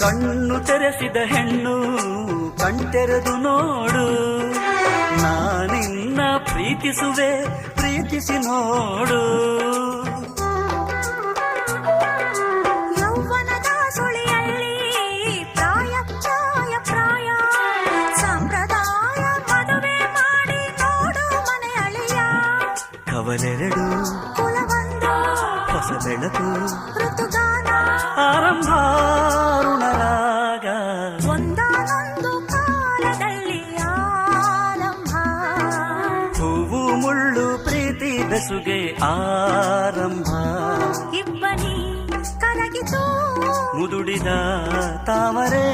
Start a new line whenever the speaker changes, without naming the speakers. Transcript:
ಕಣ್ಣು ತೆರೆಸಿದ ಹೆಣ್ಣು ಕಣ್ತೆರೆದು ನೋಡು, ನಾನಿನ್ನ ಪ್ರೀತಿಸುವೆ ಪ್ರೀತಿಸಿ ನೋಡು.
ಯೌವನದ ಸುಳಿಯಲ್ಲಿ ಪ್ರಾಯ ಪ್ರಾಯ ಪ್ರಾಯ ಸಂಪ್ರದಾಯ ಮದುವೆ ಮಾಡಿ ನೋಡು ಮನೆ ಅಳಿಯ.
ಕವಲೆರಡು
ಕುಲವೊಂದು
ಹೊಸ ಬೆಳಕು
ಋತುಗಾನ
ಆರಂಭ ಋಣರಾಗ
ಒಂದಾನೊಂದು ಕಾಲದಲ್ಲಿ ಆರಂಭ.
ಹೂವು ಮುಳ್ಳು ಪ್ರೀತಿ ಬೆಸುಗೆ ಆರಂಭ.
ಇಬ್ಬನಿ ಕರಗಿತು
ಮುದುಡಿದ ತಾವರೇ